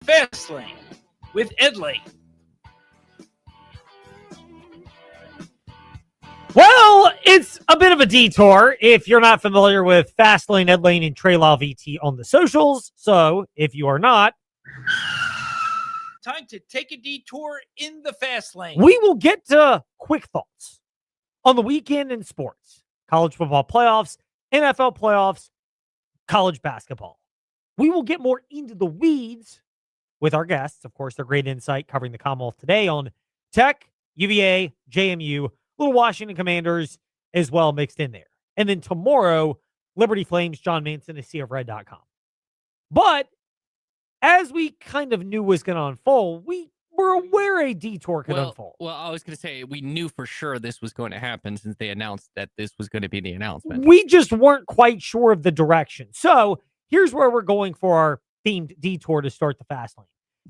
Fastlane with Ed Lane. Well, it's a bit of a detour if you're not familiar with Fastlane, Ed Lane, and Trey Lyle VT on the socials. So if you are not, time to take a detour in the fast lane. We will get to quick thoughts on the weekend in sports, college football playoffs, NFL playoffs, college basketball. We will get more into the weeds with our guests. Of course, their great insight covering the Commonwealth today on Tech, UVA, JMU, little Washington Commanders as well mixed in there. And then tomorrow, Liberty Flames, John Manson, a CFRed.com. But as we kind of knew was going to unfold, we were aware a detour could unfold. Well, I was going to say, we knew for sure this was going to happen since they announced that this was going to be the announcement. We just weren't quite sure of the direction. So here's where we're going for our themed detour to start the fast lane.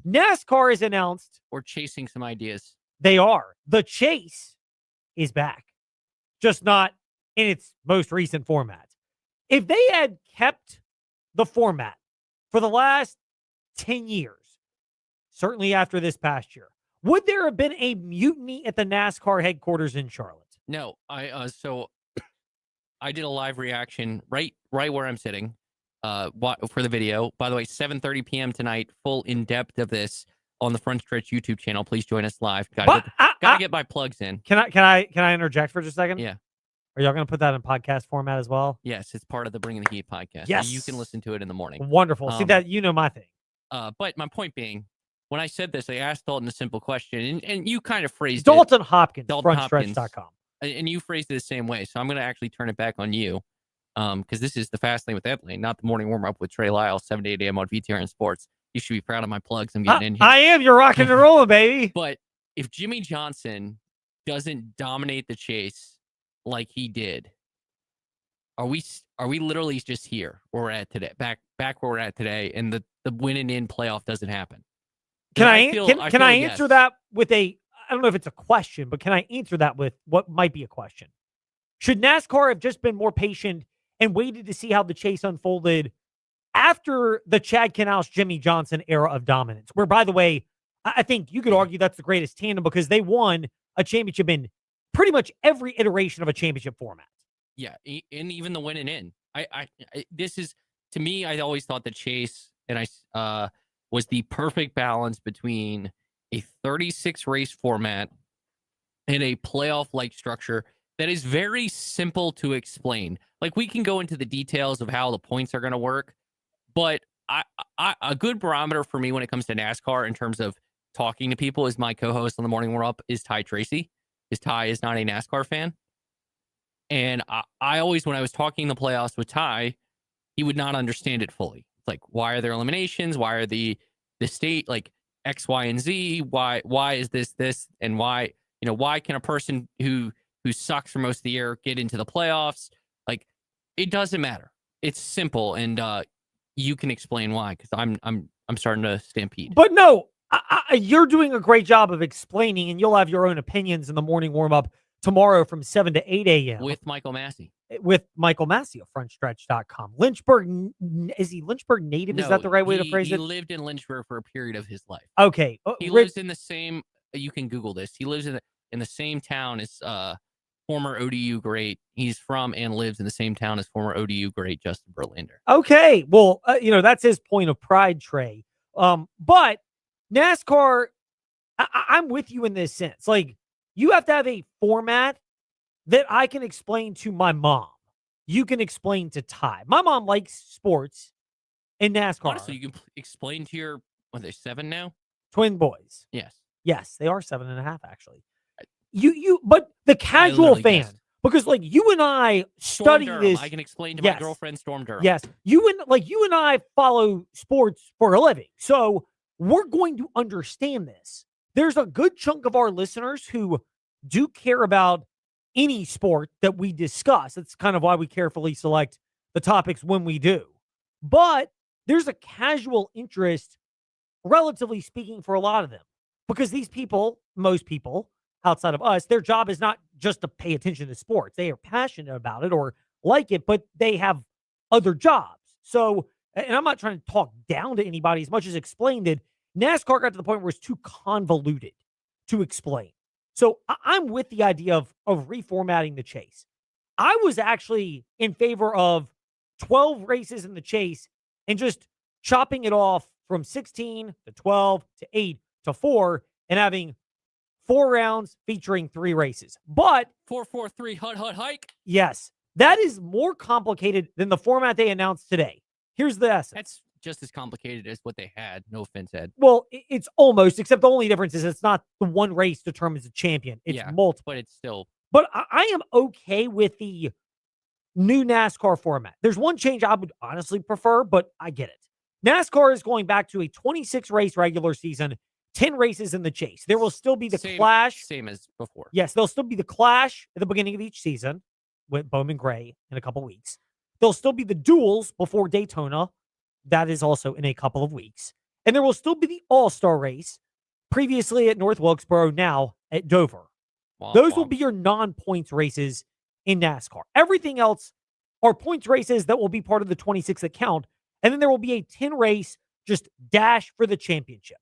NASCAR has announced. We're chasing some ideas. They are. The chase is back, just not in its most recent format. If they had kept the format for the last 10 years, certainly after this past year, would there have been a mutiny at the NASCAR headquarters in Charlotte? No, so I did a live reaction right where I'm sitting for the video. By the way, 7:30 p.m. tonight, full in depth of this on the Front Stretch YouTube channel. Please join us live. Gotta get my plugs in. Can I interject for just a second? Yeah. Are y'all going to put that in podcast format as well? Yes, it's part of the Bringing the Heat podcast. Yes. So you can listen to it in the morning. Wonderful. See that, my thing. But my point being, when I said this, I asked Dalton a simple question, and you kind of phrased Dalton it. Hopkins, Dalton frontstretch.com. And you phrased it the same way. So I'm going to actually turn it back on you because this is the Fast Lane with Ed Lane, not the morning warm-up with Trey Lyle, 7 to 8 a.m. on VTRN Sports. You should be proud of my plugs I'm getting in here. I am. You're rocking and rolling, baby. But if Jimmy Johnson doesn't dominate the chase like he did, are we literally just here where we're at today, back where we're at today, and the winning in playoff doesn't happen? Can I answer that with I don't know if it's a question, but can I answer that with what might be a question? Should NASCAR have just been more patient and waited to see how the chase unfolded after the Chad Knaus, Jimmy Johnson era of dominance, where, by the way, I think you could argue that's the greatest tandem because they won a championship in pretty much every iteration of a championship format. Yeah, and even the winning in. This is, to me, I always thought the chase was the perfect balance between a 36 race format and a playoff-like structure that is very simple to explain. Like, we can go into the details of how the points are going to work, but a good barometer for me when it comes to NASCAR in terms of talking to people is my co-host on the Morning Warm Up is Ty Tracy. Ty is not a NASCAR fan. And I always, when I was talking the playoffs with Ty, he would not understand it fully. It's like, why are there eliminations? Why are the state like X, Y, and Z? Why is this, and why can a person who sucks for most of the year get into the playoffs? Like, it doesn't matter. It's simple, and you can explain why, because I'm starting to stampede. But no, you're doing a great job of explaining, and you'll have your own opinions in the morning warm up tomorrow from 7 to 8 a.m. with Michael Massey. With Michael Massey of frontstretch.com. Lynchburg, is he Lynchburg native? No, is that the right way to phrase it? He lived in Lynchburg for a period of his life. Okay. He lives in the same, you can Google this. He lives in the same town as former ODU great. He's from and lives in the same town as former ODU great Justin Verlander. Okay. Well, that's his point of pride, Trey. But NASCAR, I'm with you in this sense. Like, you have to have a format that I can explain to my mom. You can explain to Ty. My mom likes sports and NASCAR. Honestly, you can explain to your, are they 7 now? Twin boys. Yes, they are 7.5 actually. But the casual fan, because like you and I study this. I can explain to my girlfriend Storm Durham. Yes, you and I follow sports for a living, so we're going to understand this. There's a good chunk of our listeners who do care about any sport that we discuss. That's kind of why we carefully select the topics when we do. But there's a casual interest, relatively speaking, for a lot of them. Because these people, most people outside of us, their job is not just to pay attention to sports. They are passionate about it or like it, but they have other jobs. So, and I'm not trying to talk down to anybody as much as explained it. NASCAR got to the point where it's too convoluted to explain. So I'm with the idea of reformatting the chase. I was actually in favor of 12 races in the chase and just chopping it off from 16 to 12 to 8 to 4 and having 4 rounds featuring 3 races. But 4-4-3 hut hike. yes, that is more complicated than the format they announced today. Here's the essence. That's just as complicated as what they had. No offense, Ed. Well, it's almost, except the only difference is it's not the one race determines the champion. It's multiple. But it's still. But I am okay with the new NASCAR format. There's one change I would honestly prefer, but I get it. NASCAR is going back to a 26 race regular season, 10 races in the chase. There will still be the clash. Same as before. Yes, there'll still be the clash at the beginning of each season with Bowman Gray in a couple weeks. There'll still be the duels before Daytona. That is also in a couple of weeks. And there will still be the All-Star race, previously at North Wilkesboro, now at Dover. Those will be your non-points races in NASCAR. Everything else are points races that will be part of the 26 that count. And then there will be a 10 race just dash for the championship.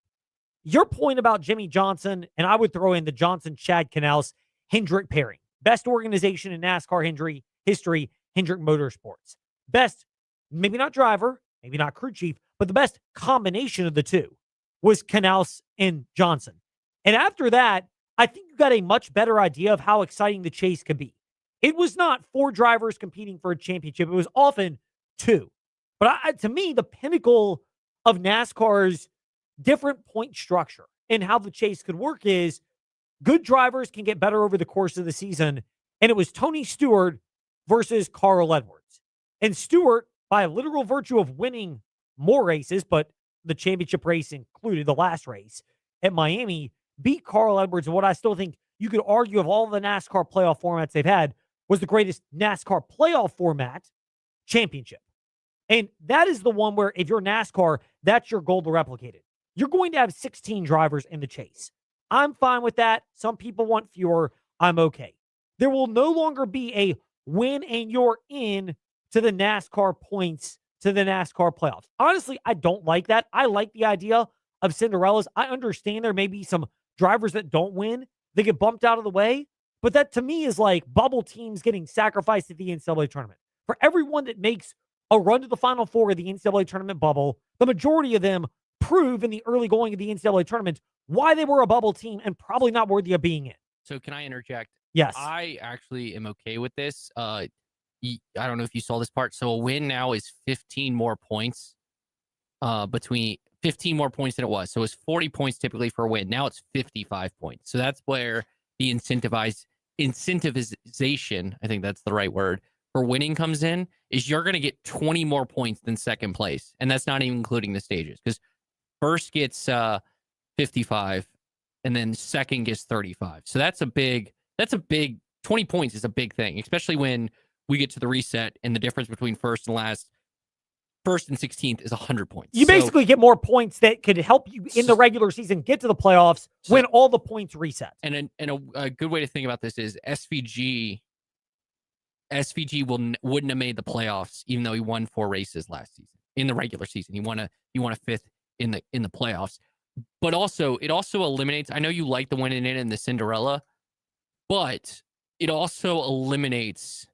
Your point about Jimmy Johnson, and I would throw in the Johnson, Chad Knaus, Hendrick pairing. Best organization in NASCAR history, Hendrick Motorsports. Best, maybe not driver, maybe not crew chief, but the best combination of the two was Knaus and Johnson. And after that, I think you got a much better idea of how exciting the chase could be. It was not 4 drivers competing for a championship. It was often 2. But to me, the pinnacle of NASCAR's different point structure and how the chase could work is good drivers can get better over the course of the season. And it was Tony Stewart versus Carl Edwards. And Stewart, by a literal virtue of winning more races, but the championship race included the last race at Miami, beat Carl Edwards in what I still think you could argue of all the NASCAR playoff formats they've had was the greatest NASCAR playoff format championship. And that is the one where if you're NASCAR, that's your goal to replicate it. You're going to have 16 drivers in the chase. I'm fine with that. Some people want fewer. I'm okay. There will no longer be a win and you're in to the NASCAR points, to the NASCAR playoffs. Honestly, I don't like that. I like the idea of Cinderellas. I understand there may be some drivers that don't win. They get bumped out of the way. But that to me is like bubble teams getting sacrificed at the NCAA tournament. For everyone that makes a run to the Final Four of the NCAA tournament bubble, the majority of them prove in the early going of the NCAA tournament why they were a bubble team and probably not worthy of being in. So can I interject? Yes. I actually am okay with this. I don't know if you saw this part. So a win now is 15 more points between 15 more points than it was. So it's 40 points typically for a win. Now it's 55 points. So that's where the incentivization, I think that's the right word, for winning comes in, is you're going to get 20 more points than second place. And that's not even including the stages, because first gets 55 and then second gets 35. So that's a big 20 points is a big thing, especially when we get to the reset and the difference between first and 16th is 100 points. You basically get more points that could help you in the regular season get to the playoffs when all the points reset. And a good way to think about this is SVG wouldn't have made the playoffs even though he won 4 races last season in the regular season. He won a 5th in the playoffs. But also it also eliminates, I know you like the winning in and the Cinderella, but it also eliminates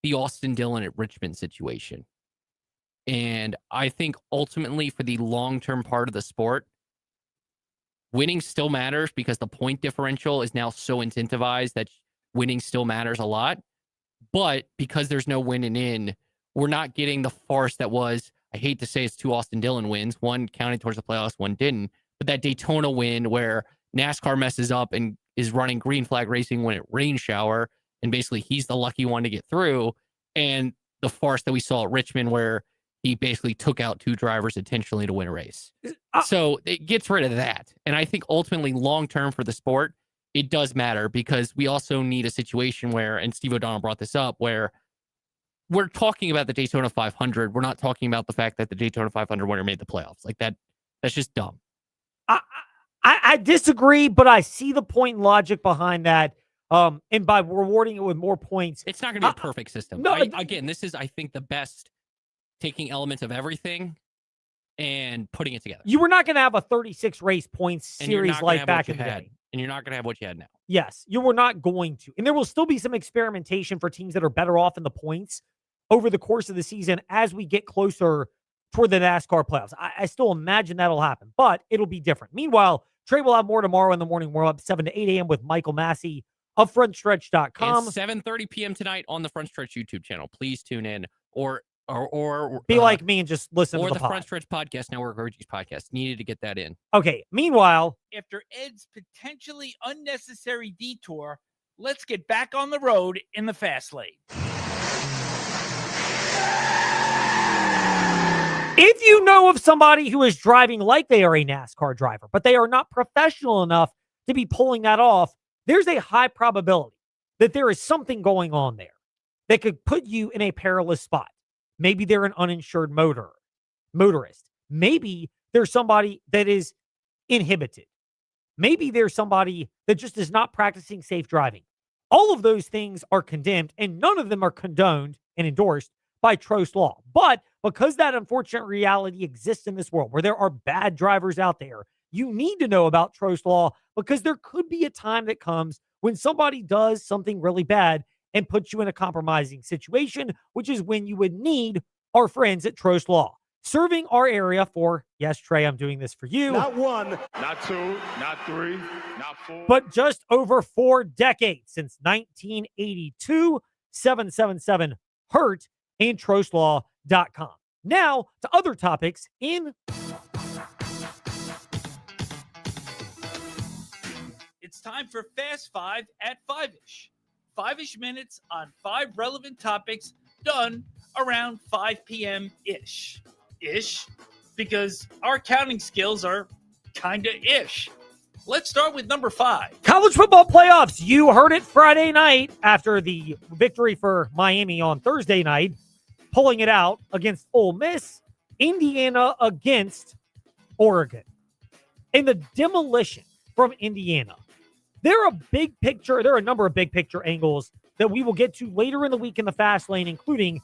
the Austin Dillon at Richmond situation. And I think ultimately for the long-term part of the sport, winning still matters because the point differential is now so incentivized that winning still matters a lot. But because there's no winning in, we're not getting the farce that was, I hate to say it's 2 Austin Dillon wins, one counted towards the playoffs, one didn't. But that Daytona win where NASCAR messes up and is running green flag racing when it rain shower, and basically he's the lucky one to get through. And the farce that we saw at Richmond where he basically took out 2 drivers intentionally to win a race. So it gets rid of that. And I think ultimately long-term for the sport, it does matter because we also need a situation where, and Steve O'Donnell brought this up, where we're talking about the Daytona 500. We're not talking about the fact that the Daytona 500 winner made the playoffs. Like that's just dumb. I disagree, but I see the point and logic behind that. And by rewarding it with more points, it's not going to be a perfect system. No, Again, this is, I think, the best taking elements of everything and putting it together. You were not going to have a 36 race points And you're series not gonna like have back what in the you had. day. And you're not going to have what you had now. Yes, you were not going to. And there will still be some experimentation for teams that are better off in the points over the course of the season as we get closer toward the NASCAR playoffs. I still imagine that'll happen, but it'll be different. Meanwhile, Trey will have more tomorrow in the morning. We're up 7 to 8 a.m. with Michael Massey of FrontStretch.com. And 7:30 p.m. tonight on the Front Stretch YouTube channel. Please tune in or Be like me and just listen or to the the pod. Front Stretch Podcast Network or Orgy's podcast. Needed to get that in. Okay, meanwhile, After Ed's potentially unnecessary detour, let's get back on the road in the fast lane. if you know of somebody who is driving like they are a NASCAR driver, but they are not professional enough to be pulling that off, there's a high probability that there is something going on there that could put you in a perilous spot. Maybe they're an uninsured motorist. Maybe there's somebody that is inhibited. Maybe there's somebody that just is not practicing safe driving. All of those things are condemned, and none of them are condoned and endorsed by Trost Law. But because that unfortunate reality exists in this world where there are bad drivers out there, you need to know about Trost Law, because there could be a time that comes when somebody does something really bad and puts you in a compromising situation, which is when you would need our friends at Trost Law. Serving our area for, yes, Trey, I'm doing this for you. Not one, not two, not three, not four. But just over 4 decades, since 1982, 777-HURT and TrostLaw.com. Now to other topics in... It's time for Fast Five at Five-ish. 5-ish minutes on 5 relevant topics done around 5 p.m.-ish. Ish, because our counting skills are kind of ish. Let's start with number 5. College football playoffs. You heard it Friday night after the victory for Miami on Thursday night, pulling it out against Ole Miss. Indiana against Oregon. And the demolition from Indiana. There are a number of big picture angles that we will get to later in the week in the fast lane, including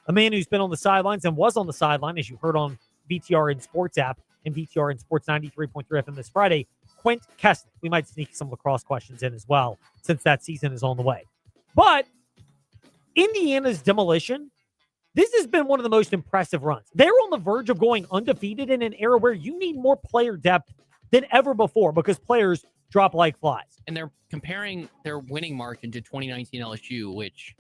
a man who's been on the sidelines and was on the sideline, as you heard on VTRN Sports app and VTRN Sports 93.3 FM this Friday, Quint Kesnick. We might sneak some lacrosse questions in as well, since that season is on the way. But Indiana's demolition, this has been one of the most impressive runs. They're on the verge of going undefeated in an era where you need more player depth than ever before, because players drop like flies. And they're comparing their winning margin to 2019 LSU, which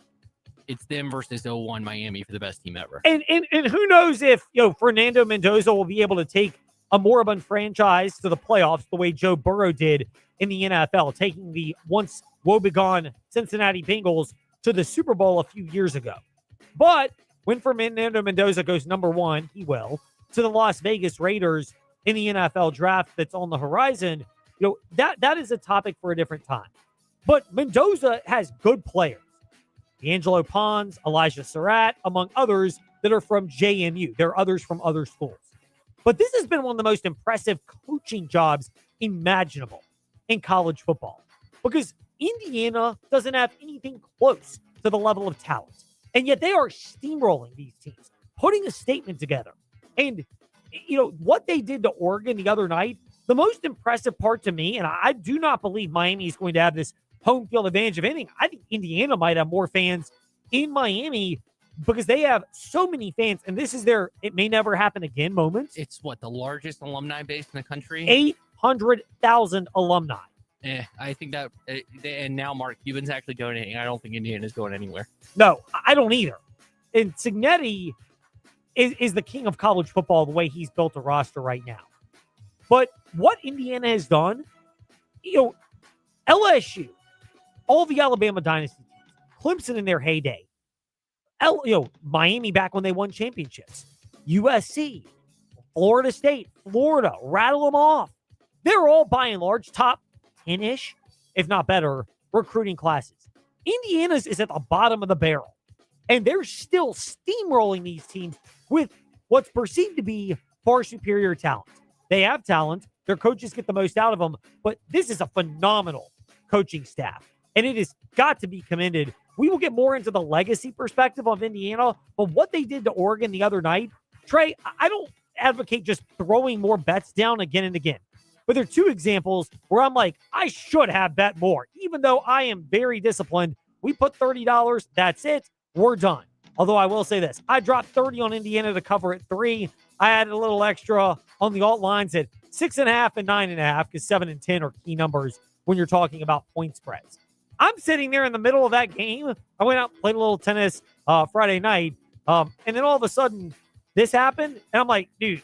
it's them versus 01 Miami for the best team ever. And who knows if Fernando Mendoza will be able to take a moribund franchise to the playoffs the way Joe Burrow did in the NFL, taking the once woebegone Cincinnati Bengals to the Super Bowl a few years ago. But when Fernando Mendoza goes number 1, he will, to the Las Vegas Raiders in the NFL draft that's on the horizon, that is a topic for a different time. But Mendoza has good players. D'Angelo Pons, Elijah Surratt, among others that are from JMU. There are others from other schools. But this has been one of the most impressive coaching jobs imaginable in college football, because Indiana doesn't have anything close to the level of talent. And yet they are steamrolling these teams, putting a statement together. And, what they did to Oregon the other night, the most impressive part to me, and I do not believe Miami is going to have this home field advantage of anything. I think Indiana might have more fans in Miami because they have so many fans, and this is their it may never happen again moment. It's the largest alumni base in the country? 800,000 alumni. I think that, and now Mark Cuban's actually donating. I don't think Indiana's going anywhere. No, I don't either. And Cignetti is the king of college football the way he's built a roster right now. But what Indiana has done, LSU, all the Alabama dynasty teams, Clemson in their heyday, Miami back when they won championships, USC, Florida State, Florida, rattle them off. They're all by and large top 10-ish, if not better, recruiting classes. Indiana's is at the bottom of the barrel, and they're still steamrolling these teams with what's perceived to be far superior talent. They have talent. Their coaches get the most out of them, but this is a phenomenal coaching staff, and it has got to be commended. We will get more into the legacy perspective of Indiana, but what they did to Oregon the other night, Trey, advocate just throwing more bets down again and again. But there are two examples where I'm like, I should have bet more. Even though I am very disciplined, we put $30. That's it. We're done. Although I will say this, I dropped 30 on Indiana to cover at 3. I added a little extra on the alt lines at 6.5 and 9.5 because 7 and 10 are key numbers when you're talking about point spreads. I'm sitting there in the middle of that game. I went out and played a little tennis Friday night. And then all of a sudden, this happened. And I'm like, dude,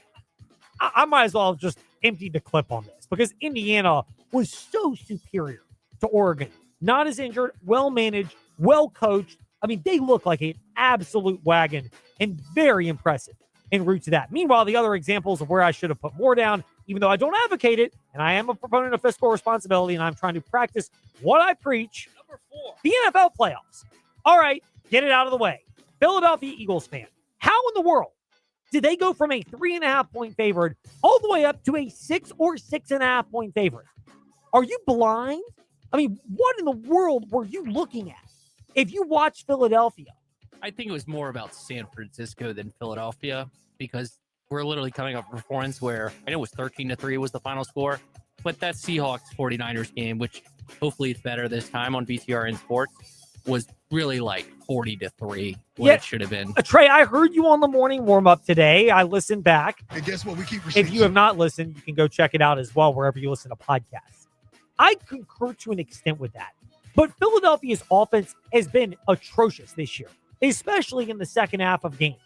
I might as well have just emptied the clip on this because Indiana was so superior to Oregon. Not as injured, well-managed, well-coached. I mean, they look like an absolute wagon and very impressive en route to that. Meanwhile, the other examples of where I should have put more down, even though I don't advocate it, and I am a proponent of fiscal responsibility, and I'm trying to practice what I preach. Number 4. The NFL playoffs. All right, get it out of the way. Philadelphia Eagles fan. How in the world did they go from a 3.5-point favorite all the way up to a 6 or 6.5-point favorite? Are you blind? I mean, what in the world were you looking at? If you watch Philadelphia, I think it was more about San Francisco than Philadelphia because we're literally coming off a performance where I know it was 13-3 was the final score, but that Seahawks 49ers game, which hopefully it's better this time on BTRN Sports, was really like 40-3 what it should have been. Trey, I heard you on the morning warm-up today. I listened back. And guess what? We keep receipts. If you have not listened, you can go check it out as well wherever you listen to podcasts. I concur to an extent with that. But Philadelphia's offense has been atrocious this year, especially in the second half of games.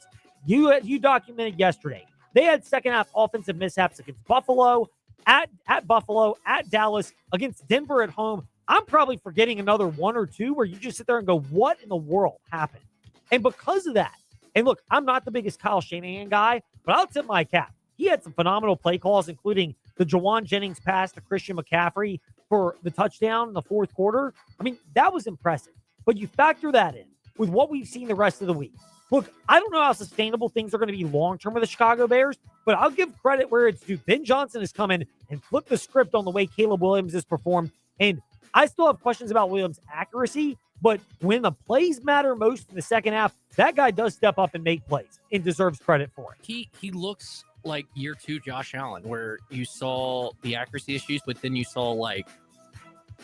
You documented yesterday. They had second half offensive mishaps against Buffalo, at Buffalo, at Dallas, against Denver at home. I'm probably forgetting another one or two where you just sit there and go, what in the world happened? And because of that, and look, I'm not the biggest Kyle Shanahan guy, but I'll tip my cap. He had some phenomenal play calls, including the Jawan Jennings pass to Christian McCaffrey for the touchdown in the fourth quarter. I mean, that was impressive. But you factor that in with what we've seen the rest of the week. Look, I don't know how sustainable things are going to be long-term with the Chicago Bears, but I'll give credit where it's due. Ben Johnson has come in and flipped the script on the way Caleb Williams has performed. And I still have questions about Williams' accuracy, but when the plays matter most in the second half, that guy does step up and make plays and deserves credit for it. He looks like year 2 Josh Allen, where you saw the accuracy issues, but then you saw like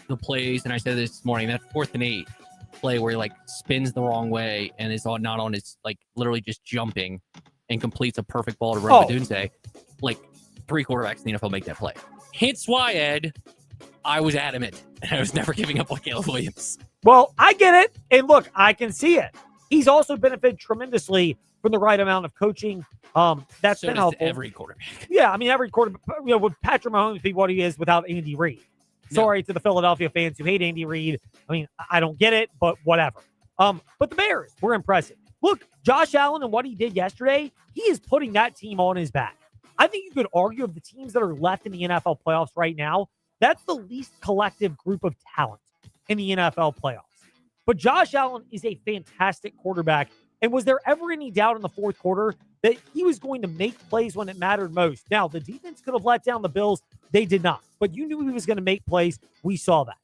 the plays, and I said this morning, that 4th and 8 play where he like spins the wrong way and is not on his, like literally just jumping and completes a perfect ball to Rome Odunze. Like 3 quarterbacks in the NFL make that play. Hence why, Ed, I was adamant and I was never giving up on Caleb Williams. Well, I get it. And look, I can see it. He's also benefited tremendously from the right amount of coaching. That's so been does helpful. every quarterback. Yeah, I mean, every quarterback, with Patrick Mahomes be what he is without Andy Reid. Sorry to the Philadelphia fans who hate Andy Reid. I mean, I don't get it, but whatever. But the Bears were impressive. Look, Josh Allen and what he did yesterday, he is putting that team on his back. I think you could argue of the teams that are left in the NFL playoffs right now, that's the least collective group of talent in the NFL playoffs. But Josh Allen is a fantastic quarterback. And was there ever any doubt in the fourth quarter that he was going to make plays when it mattered most? Now, the defense could have let down the Bills. They did not. But you knew he was going to make plays. We saw that.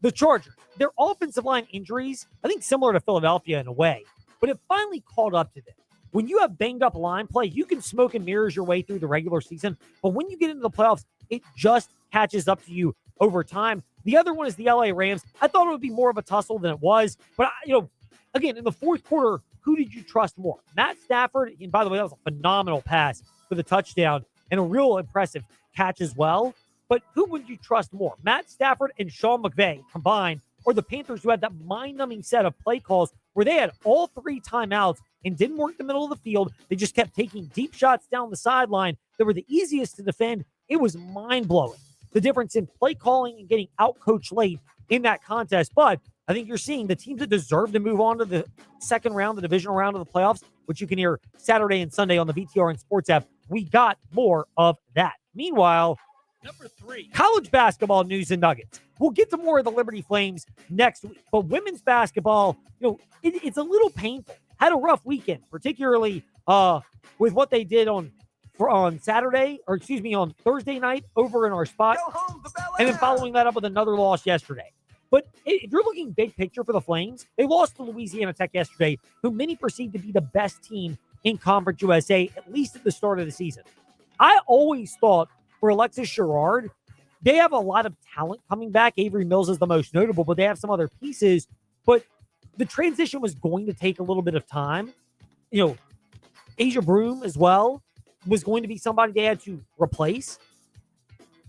The Chargers, their offensive line injuries, I think similar to Philadelphia in a way, but it finally caught up to them. When you have banged up line play, you can smoke and mirrors your way through the regular season. But when you get into the playoffs, it just catches up to you over time. The other one is the LA Rams. I thought it would be more of a tussle than it was. But, again, in the fourth quarter, who did you trust more? Matt Stafford, and by the way, that was a phenomenal pass for the touchdown and a real impressive catch as well. But who would you trust more? Matt Stafford and Sean McVay combined, or the Panthers, who had that mind-numbing set of play calls where they had all 3 timeouts and didn't work the middle of the field. They just kept taking deep shots down the sideline that were the easiest to defend. It was mind-blowing, the difference in play calling and getting out-coached late in that contest. But I think you're seeing the teams that deserve to move on to the second round, the divisional round of the playoffs, which you can hear Saturday and Sunday on the VTR and Sports app. We got more of that. Meanwhile, number 3, college basketball news and nuggets. We'll get to more of the Liberty Flames next week. But women's basketball, it's a little painful. Had a rough weekend, particularly with what they did on Saturday, on Thursday night over in our spot. And then following that up with another loss yesterday. But if you're looking big picture for the Flames, they lost to Louisiana Tech yesterday, who many perceive to be the best team in Conference USA, at least at the start of the season. I always thought for Alexis Sherrod, they have a lot of talent coming back. Avery Mills is the most notable, but they have some other pieces. But the transition was going to take a little bit of time. Asia Broom as well was going to be somebody they had to replace.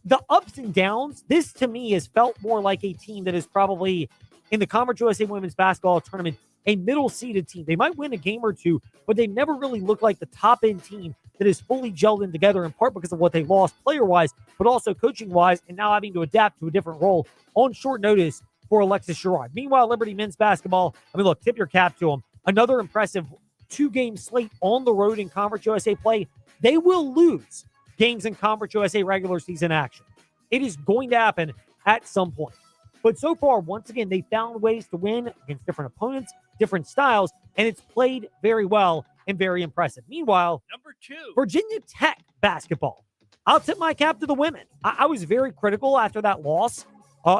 The ups and downs, this to me has felt more like a team that is probably in the Conference USA Women's Basketball Tournament, a middle-seeded team. They might win a game or two, but they never really look like the top-end team that is fully gelled in together, in part because of what they lost player-wise, but also coaching-wise, and now having to adapt to a different role on short notice for Alexis Sherrod. Meanwhile, Liberty men's basketball, look, tip your cap to them. Another impressive 2-game slate on the road in Conference USA play. They will lose games in Conference USA regular season action. It is going to happen at some point. But so far, once again, they found ways to win against different opponents, different styles, and it's played very well and very impressive. Meanwhile, number 2, Virginia Tech basketball. I'll tip my cap to the women. I was very critical after that loss.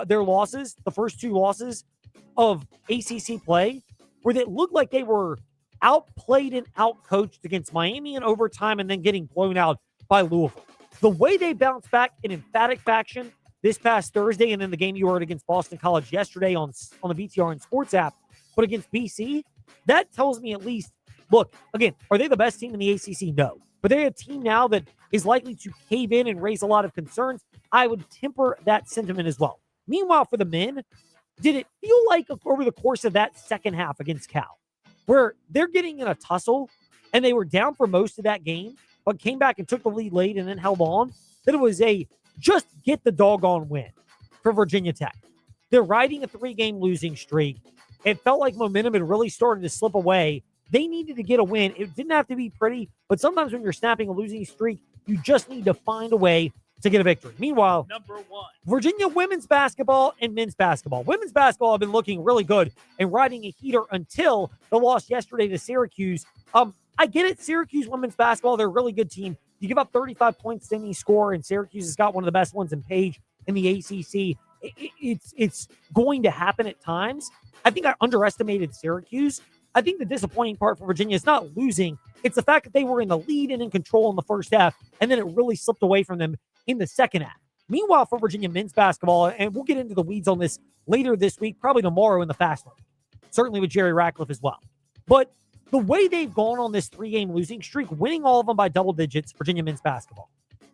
Their losses, the first 2 losses of ACC play, where they looked like they were outplayed and outcoached against Miami in overtime and then getting blown out by Louisville. The way they bounced back in emphatic fashion this past Thursday, and then the game you heard against Boston College yesterday on the VTR and Sports app, but against BC, that tells me at least, look, again, are they the best team in the ACC? No. But they're a team now that is likely to cave in and raise a lot of concerns. I would temper that sentiment as well. Meanwhile, for the men, did it feel like over the course of that second half against Cal, where they're getting in a tussle and they were down for most of that game, but came back and took the lead late and then held on, that it was a just get the doggone win for Virginia Tech. They're riding a 3-game losing streak. It felt like momentum had really started to slip away. They needed to get a win. It didn't have to be pretty, but sometimes when you're snapping a losing streak, you just need to find a way to get a victory. Meanwhile, number 1, Virginia women's basketball and men's basketball. Women's basketball have been looking really good and riding a heater until the loss yesterday to Syracuse. I get it. Syracuse women's basketball, they're a really good team. You give up 35 points to any score, and Syracuse has got one of the best ones in Page in the ACC. It's going to happen at times. I think I underestimated Syracuse. I think the disappointing part for Virginia is not losing. It's the fact that they were in the lead and in control in the first half, and then it really slipped away from them in the second half. Meanwhile, for Virginia men's basketball, and we'll get into the weeds on this later this week, probably tomorrow in the Fast Lane, certainly with Jerry Ratcliffe as well. But the way they've gone on this 3-game losing streak, winning all of them by double digits, Virginia men's basketball,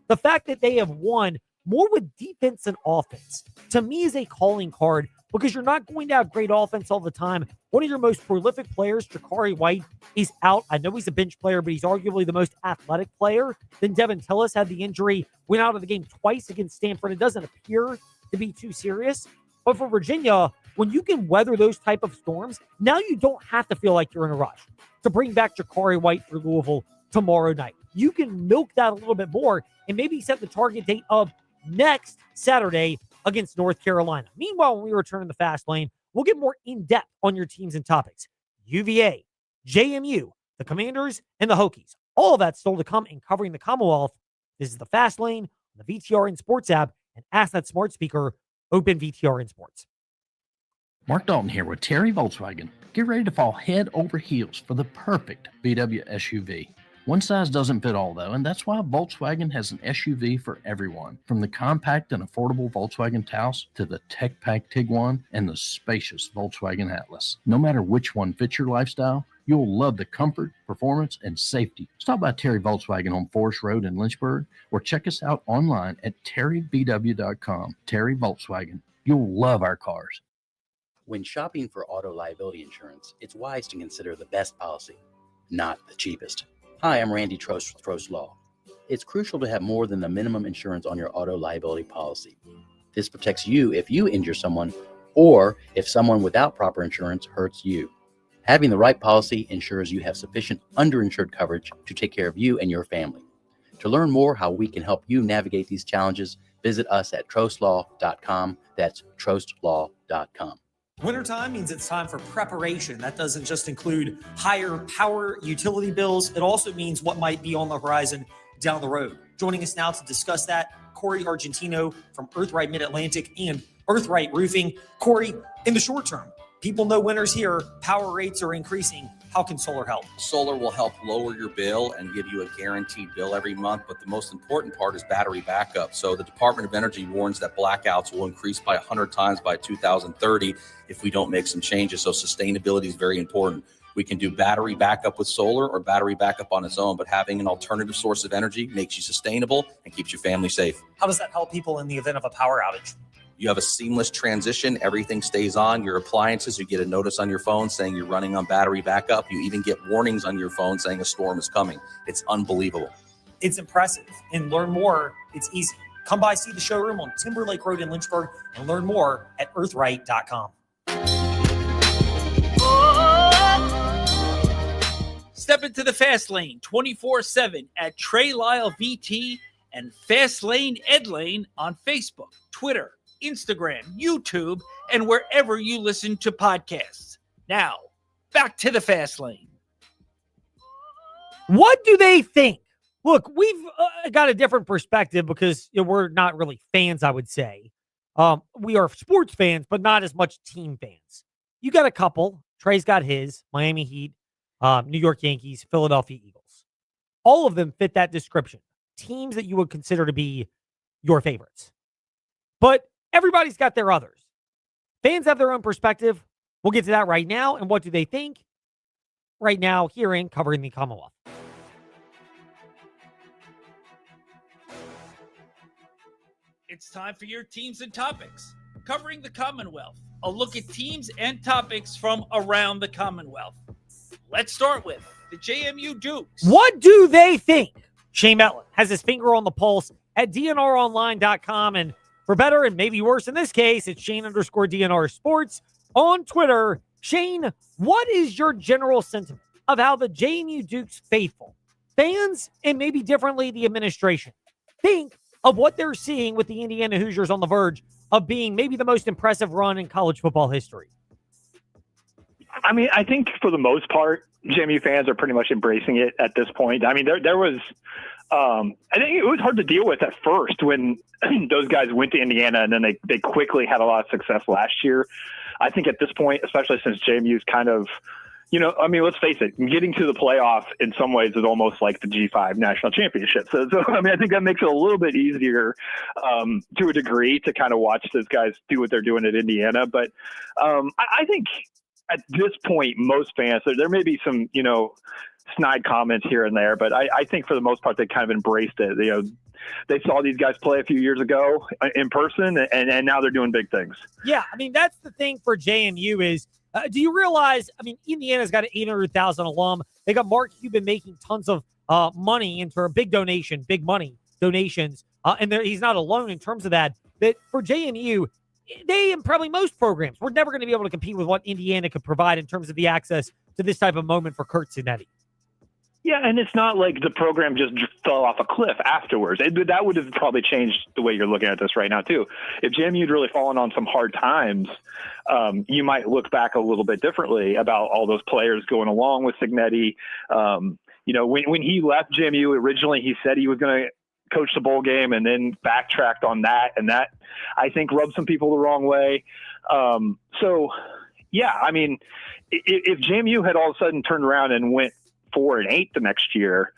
the fact that they have won more with defense than offense, to me is a calling card, because you're not going to have great offense all the time. One of your most prolific players, Jakari White, is out. I know he's a bench player, but he's arguably the most athletic player. Then Devin Tillis had the injury, went out of the game twice against Stanford. It doesn't appear to be too serious. But for Virginia, when you can weather those type of storms, now you don't have to feel like you're in a rush to bring back Jakari White for Louisville tomorrow night. You can milk that a little bit more and maybe set the target date of next Saturday against North Carolina. Meanwhile, when we return in the Fast Lane, we'll get more in-depth on your teams and topics. UVA, JMU, the Commanders, and the Hokies. All of that still to come in covering the Commonwealth. This is the Fast Lane on the VTRN Sports app, and Ask That Smart Speaker, open VTRN Sports. Mark Dalton here with Terry Volkswagen. Get ready to fall head over heels for the perfect VW SUV. One size doesn't fit all, though, and that's why Volkswagen has an SUV for everyone. From the compact and affordable Volkswagen Taos to the tech-packed Tiguan and the spacious Volkswagen Atlas. No matter which one fits your lifestyle, you'll love the comfort, performance, and safety. Stop by Terry Volkswagen on Forest Road in Lynchburg or check us out online at terryvw.com. Terry Volkswagen. You'll love our cars. When shopping for auto liability insurance, it's wise to consider the best policy, not the cheapest. Hi, I'm Randy Trost with Trost Law. It's crucial to have more than the minimum insurance on your auto liability policy. This protects you if you injure someone or if someone without proper insurance hurts you. Having the right policy ensures you have sufficient underinsured coverage to take care of you and your family. To learn more how we can help you navigate these challenges, visit us at trostlaw.com. That's trostlaw.com. Wintertime means it's time for preparation. That doesn't just include higher power utility bills. It also means what might be on the horizon down the road. Joining us now to discuss that, Corey Argentino from Earthright Mid-Atlantic and Earthright Roofing. Corey, in the short term, people know winter's here. Power rates are increasing. How can solar help? Solar will help lower your bill and give you a guaranteed bill every month, but the most important part is battery backup. So the Department of Energy warns that blackouts will increase by 100 times by 2030 if we don't make some changes. So sustainability is very important. We can do battery backup with solar or battery backup on its own, but having an alternative source of energy makes you sustainable and keeps your family safe. How does that help people in the event of a power outage? You have a seamless transition. Everything stays on. Your appliances, you get a notice on your phone saying you're running on battery backup. You even get warnings on your phone saying a storm is coming. It's unbelievable. It's impressive. And learn more, it's easy. Come by, see the showroom on Timberlake Road in Lynchburg, and learn more at earthright.com. Step into the Fast Lane 24/7 at Trey Lyle VT and Fast Lane Ed Lane on Facebook, Twitter, Instagram, YouTube, and wherever you listen to podcasts. Now, back to the Fast Lane. What do they think? Look, we've got a different perspective because we're not really fans, I would say. We are sports fans, but not as much team fans. You got a couple. Trey's got his, Miami Heat, New York Yankees, Philadelphia Eagles. All of them fit that description. Teams that you would consider to be your favorites. But everybody's got their others. Fans have their own perspective. We'll get to that right now. And what do they think? Right now, here in Covering the Commonwealth. It's time for your teams and topics. Covering the Commonwealth. A look at teams and topics from around the Commonwealth. Let's start with the JMU Dukes. What do they think? Shane Metlin has his finger on the pulse at DNRonline.com. And for better and maybe worse in this case, it's Shane_DNR Sports on Twitter. Shane, what is your general sentiment of how the JMU Dukes faithful, fans, and maybe differently the administration, think of what they're seeing with the Indiana Hoosiers on the verge of being maybe the most impressive run in college football history? I mean, I think for the most part, JMU fans are pretty much embracing it at this point. I mean, there was, I think it was hard to deal with at first when those guys went to Indiana and then they quickly had a lot of success last year. I think at this point, especially since JMU's kind of, I mean, let's face it, getting to the playoff in some ways is almost like the G5 national championship. So I mean, I think that makes it a little bit easier to a degree to kind of watch those guys do what they're doing at Indiana. But I think at this point, most fans, there may be some, snide comments here and there, but I think for the most part, they kind of embraced it. They saw these guys play a few years ago in person, and now they're doing big things. Yeah, I mean, that's the thing for JMU is, do you realize, I mean, Indiana's got an 800,000 alum. They got Mark Cuban making tons of money into a big money donations. And he's not alone in terms of that. That for JMU, they and probably most programs, we're never going to be able to compete with what Indiana could provide in terms of the access to this type of moment for Curt Cinetti. Yeah, and it's not like the program just fell off a cliff afterwards. That would have probably changed the way you're looking at this right now, too. If JMU had really fallen on some hard times, you might look back a little bit differently about all those players going along with Cignetti. When he left JMU originally, he said he was going to coach the bowl game and then backtracked on that. And that, I think, rubbed some people the wrong way. Yeah, I mean, if JMU had all of a sudden turned around and went 4-8 the next year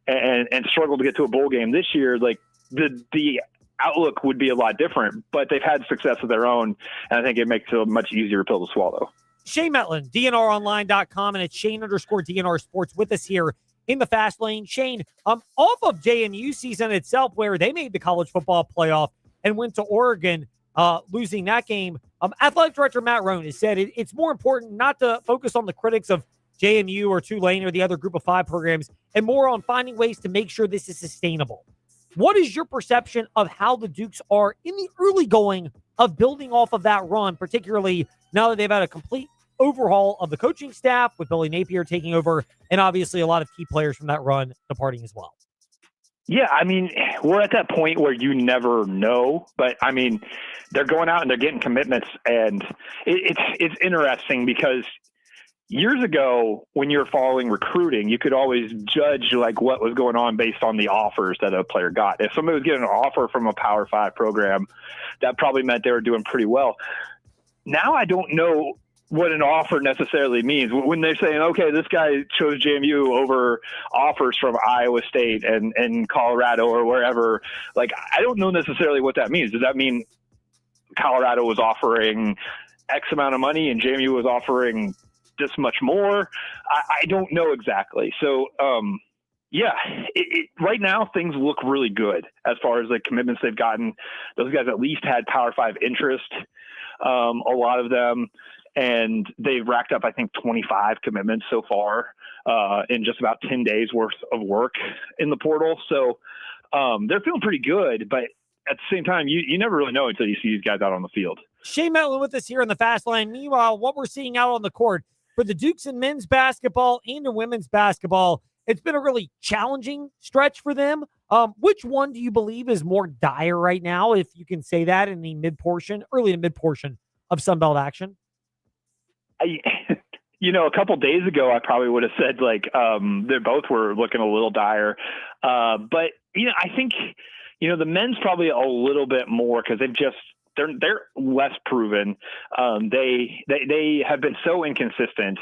and struggled to get to a bowl game this year, like the outlook would be a lot different, but they've had success of their own. And I think it makes it a much easier pill to swallow. Shane Metlin, DNRonline.com, and it's Shane_DNR Sports with us here in the Fast Lane. Shane, off of JMU season itself, where they made the college football playoff and went to Oregon, losing that game. Athletic Director Matt Roan has said it's more important not to focus on the critics of JMU or Tulane or the other group of 5 programs, and more on finding ways to make sure this is sustainable. What is your perception of how the Dukes are in the early going of building off of that run, particularly now that they've had a complete overhaul of the coaching staff with Billy Napier taking over and obviously a lot of key players from that run departing as well? Yeah, I mean, we're at that point where you never know, but I mean, they're going out and they're getting commitments, and it's interesting because years ago, when you were following recruiting, you could always judge like what was going on based on the offers that a player got. If somebody was getting an offer from a Power 5 program, that probably meant they were doing pretty well. Now I don't know what an offer necessarily means. When they're saying, okay, this guy chose JMU over offers from Iowa State and Colorado or wherever, like, I don't know necessarily what that means. Does that mean Colorado was offering X amount of money and JMU was offering this much more? I don't know exactly. So, right now things look really good as far as the commitments they've gotten. Those guys at least had Power 5 interest, a lot of them, and they've racked up, I think, 25 commitments so far in just about 10 days worth of work in the portal. So they're feeling pretty good, but at the same time, you never really know until you see these guys out on the field. Shane Mettler with us here in the Fast Lane. Meanwhile, what we're seeing out on the court for the Dukes in men's basketball and in women's basketball, it's been a really challenging stretch for them. Which one do you believe is more dire right now, if you can say that, in the early to mid portion of Sunbelt action? A couple days ago, I probably would have said they both were looking a little dire. But I think the men's probably a little bit more because they're less proven. They have been so inconsistent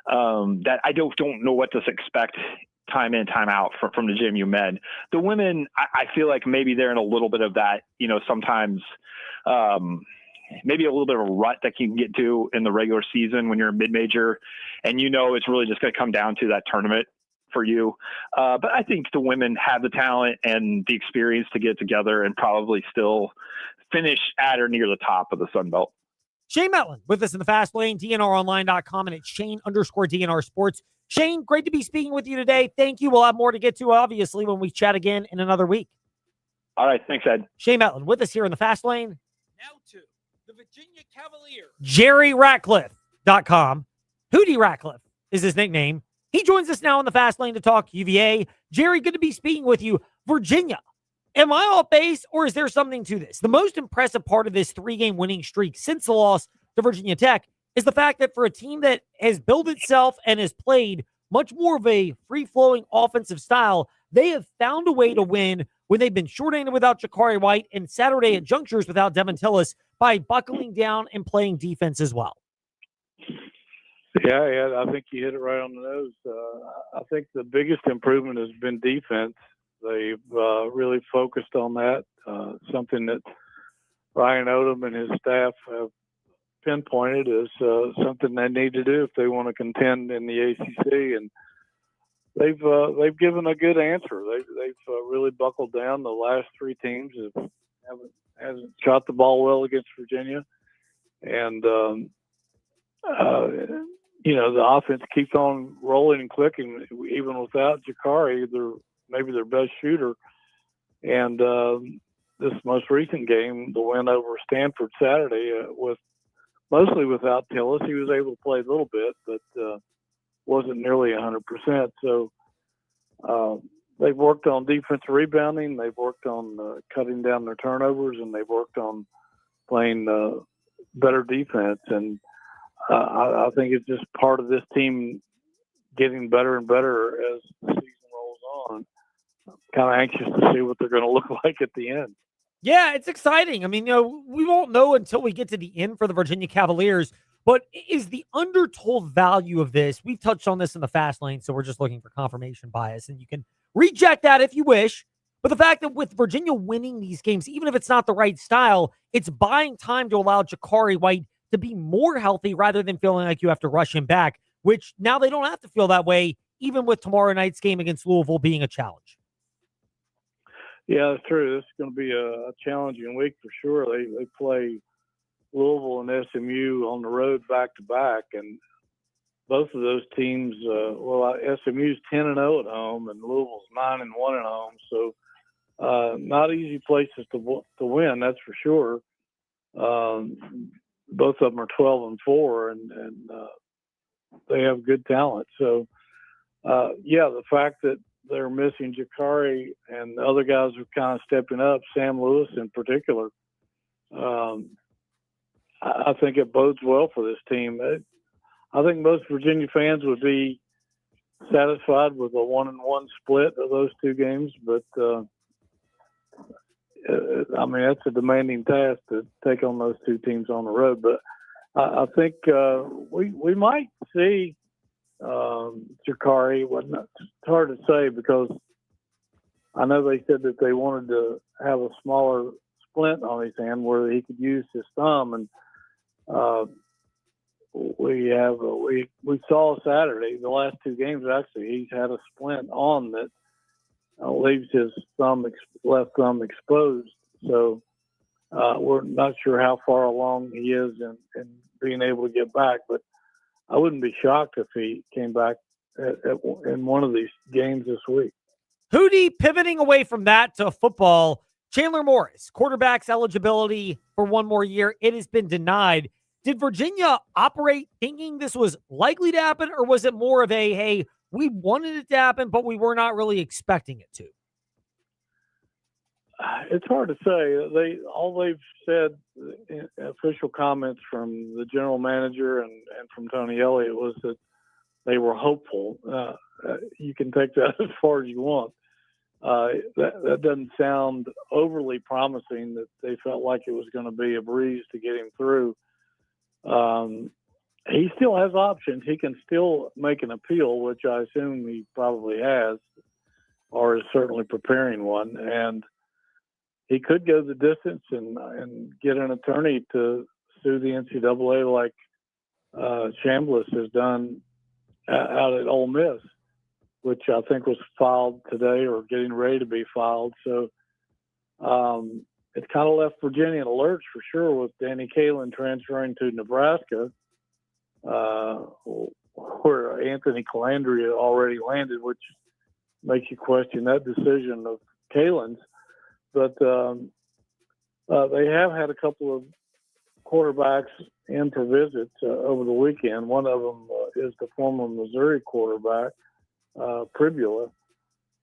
that I don't know what to expect time in, time out from the JMU men. The women, I feel like maybe they're in a little bit of that, sometimes maybe a little bit of a rut that you can get to in the regular season when you're a mid-major and it's really just going to come down to that tournament for you. But I think the women have the talent and the experience to get together and probably still finish at or near the top of the Sun Belt. Shane Mettler with us in the Fast Lane, DNRonline.com, and it's Shane_DNR Sports. Shane, great to be speaking with you today. Thank you. We'll have more to get to, obviously, when we chat again in another week. All right. Thanks, Ed. Shane Mettler with us here in the Fast Lane. Now to the Virginia Cavaliers. JerryRatcliffe.com. Hootie Ratcliffe is his nickname. He joins us now in the Fast Lane to talk UVA. Jerry, good to be speaking with you. Virginia, am I off base or is there something to this? The most impressive part of this 3-game winning streak since the loss to Virginia Tech is the fact that for a team that has built itself and has played much more of a free-flowing offensive style, they have found a way to win when they've been short-handed without Jakari White and Saturday at junctures without Devin Tillis by buckling down and playing defense as well. Yeah, I think you hit it right on the nose. I think the biggest improvement has been defense. They've really focused on that, something that Ryan Odom and his staff have pinpointed as something they need to do if they want to contend in the ACC, and they've given a good answer. They've really buckled down. The last 3 teams hasn't shot the ball well against Virginia, and the offense keeps on rolling and clicking even without Jakari. Maybe their best shooter, and this most recent game, the win over Stanford Saturday, mostly without Tillis. He was able to play a little bit, but wasn't nearly 100%. So they've worked on defensive rebounding. They've worked on cutting down their turnovers, and they've worked on playing better defense. And I think it's just part of this team getting better and better as the season rolls on. I'm kind of anxious to see what they're going to look like at the end. Yeah, it's exciting. I mean, we won't know until we get to the end for the Virginia Cavaliers, but is the undertold value of this, we've touched on this in the Fast Lane, so we're just looking for confirmation bias, and you can reject that if you wish, but the fact that with Virginia winning these games, even if it's not the right style, it's buying time to allow Jakari White to be more healthy rather than feeling like you have to rush him back, which now they don't have to feel that way, even with tomorrow night's game against Louisville being a challenge. Yeah, that's true. This is going to be a challenging week for sure. They play Louisville and SMU on the road back to back, and both of those teams. SMU's 10-0 at home, and Louisville's 9-1 at home. So, not easy places to win. That's for sure. Both of them are 12-4, and they have good talent. So, the fact that they're missing Jakari and the other guys are kind of stepping up, Sam Lewis in particular, I think it bodes well for this team. I think most Virginia fans would be satisfied with a 1-1 split of those 2 games, but that's a demanding task to take on those 2 teams on the road. But I think we might see Jakari. Well, it's hard to say because I know they said that they wanted to have a smaller splint on his hand where he could use his thumb, and we saw Saturday, the last two games actually, he's had a splint on that leaves his left thumb exposed. So we're not sure how far along he is in being able to get back, but I wouldn't be shocked if he came back in one of these games this week. Hootie, pivoting away from that to football, Chandler Morris, quarterback's eligibility for one more year, it has been denied. Did Virginia operate thinking this was likely to happen, or was it more of a, hey, we wanted it to happen, but we were not really expecting it to? It's hard to say. All they've said, in official comments from the general manager and from Tony Elliott, was that they were hopeful. You can take that as far as you want. That doesn't sound overly promising that they felt like it was going to be a breeze to get him through. He still has options. He can still make an appeal, which I assume he probably has, or is certainly preparing one. And he could go the distance and get an attorney to sue the NCAA like Chambliss has done out at Ole Miss, which I think was filed today or getting ready to be filed. So it kind of left Virginia in a lurch for sure with Danny Kaelin transferring to Nebraska, where Anthony Calandria already landed, which makes you question that decision of Kaelin's. But they have had a couple of quarterbacks in for visits over the weekend. One of them is the former Missouri quarterback, Pribula,